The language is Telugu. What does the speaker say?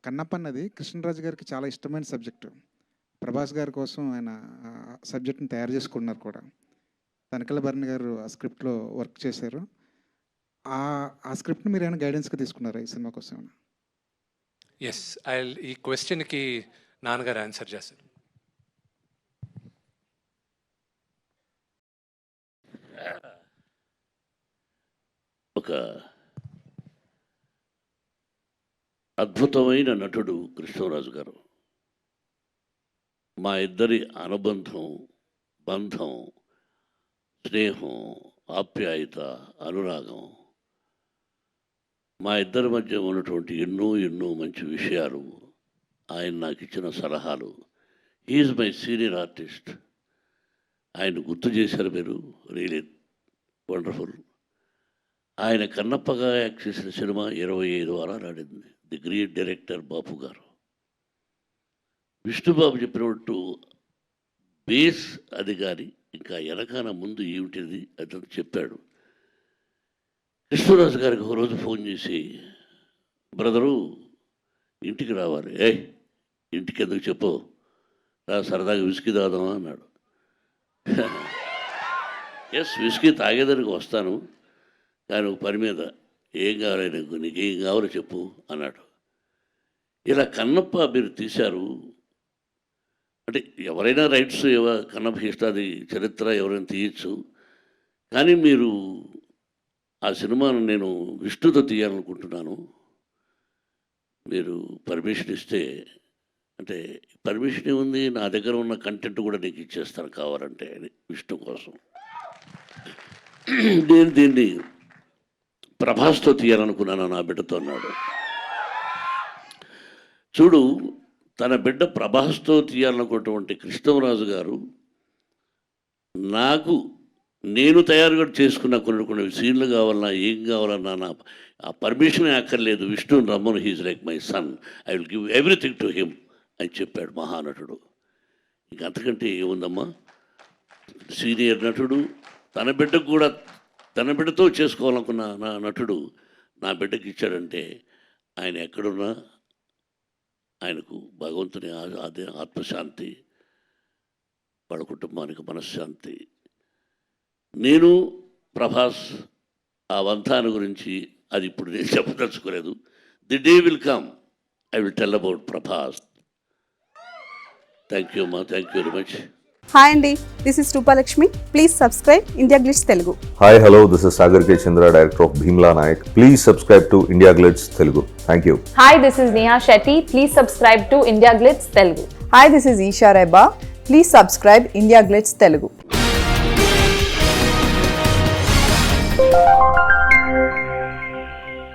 కన్నప్ప అన్నది కృష్ణరాజు గారికి చాలా ఇష్టమైన సబ్జెక్టు. ప్రభాస్ గారి కోసం ఆయన సబ్జెక్ట్‌ని తయారు చేసుకున్నారు కూడా. తనికెళ్ళ భరణి గారు ఆ స్క్రిప్ట్‌లో వర్క్ చేశారు. ఆ స్క్రిప్ట్‌ని మీరేమైనా గైడెన్స్‌గా తీసుకున్నారా ఈ సినిమా కోసం ఏమైనా? ఎస్. ఈ క్వశ్చన్‌కి నాన్నగారు ఆన్సర్ చేస్తారు. ఒక అద్భుతమైన నటుడు కృష్ణరాజు గారు. మా ఇద్దరి అనుబంధం, బంధం, స్నేహం, ఆప్యాయత, అనురాగం, మా ఇద్దరి మధ్య ఉన్నటువంటి ఎన్నో మంచి విషయాలు, ఆయన నాకు ఇచ్చిన సలహాలు. He's my senior artist. ఆయన గుర్తు చేశారు మీరు. Really wonderful. ఆయన కన్నప్పగా యాక్ట్ చేసిన సినిమా 25 వారాలు ఆడింది. ది గ్రేట్ డైరెక్టర్ బాపు గారు. విష్ణుబాబు చెప్పినట్టు బేస్ అది కానీ ఇంకా వెనకాల ముందు ఏమిటిది అతను చెప్పాడు. కృష్ణరాజు గారికి ఒక రోజు ఫోన్ చేసి, బ్రదరు ఇంటికి రావాలి. ఇంటికి ఎందుకు చెప్పు, సరదాగా విస్కీ తాగుదామా అన్నాడు. ఎస్, విస్కీ తాగేదానికి వస్తాను, కానీ ఒక పని మీద. ఏం కావాలి నీకేం కావాలో చెప్పు అన్నాడు. ఇలా కన్నప్ప మీరు తీశారు అంటే ఎవరైనా రైట్స్ కన్నప్ప హిస్టరీ చరిత్ర ఎవరైనా తీయచ్చు, కానీ మీరు ఆ సినిమాను నేను విష్ణుతో తీయాలనుకుంటున్నాను, మీరు పర్మిషన్ ఇస్తే. అంటే పర్మిషన్ ఏముంది, నా దగ్గర ఉన్న కంటెంట్ కూడా నీకు ఇచ్చేస్తాను కావాలంటే అని విష్ణు కోసం. నేను దీన్ని ప్రభాస్తో తీయాలనుకున్నాను, నా బిడ్డతో అన్నాడు. చూడు, తన బిడ్డ ప్రభాస్తో తీయాలనుకున్నటువంటి కృష్ణరాజు గారు నేను తయారుగా చేసుకున్న కొన్ని సీన్లు కావాలన్నా ఏం కావాలన్నా నా ఆ పర్మిషన్ అక్కర్లేదు, విష్ణుని రమ్మను, he's like my son, I will give everything to him అని చెప్పాడు మహానటుడు. ఇంక అంతకంటే ఏముందమ్మా, సీనియర్ నటుడు తన బిడ్డతో చేసుకోవాలనుకున్న నా నటుడు నా బిడ్డకి ఇచ్చాడంటే ఆయన ఎక్కడున్నా ఆయనకు భగవంతుని ఆత్మశాంతి, వాళ్ళ కుటుంబానికి మనశ్శాంతి. నేను ప్రభాస్ ఆ వంతాన్ని గురించి అది ఇప్పుడు నేను చెప్పదలుచుకోలేదు. The day will come, I will tell about Prabhas. Thank you అమ్మా, thank you very much. Hi అండి, this is Rupalakshmi. Please subscribe India Glitz Telugu. Hi hello, this is Sagar K Chandra, director of Bheemla Nayak. Please subscribe to India Glitz Telugu. Thank you. Hi, this is Neha Shetty. Please subscribe to India Glitz Telugu. Hi, this is Eesha Rebba. Please subscribe India Glitz Telugu.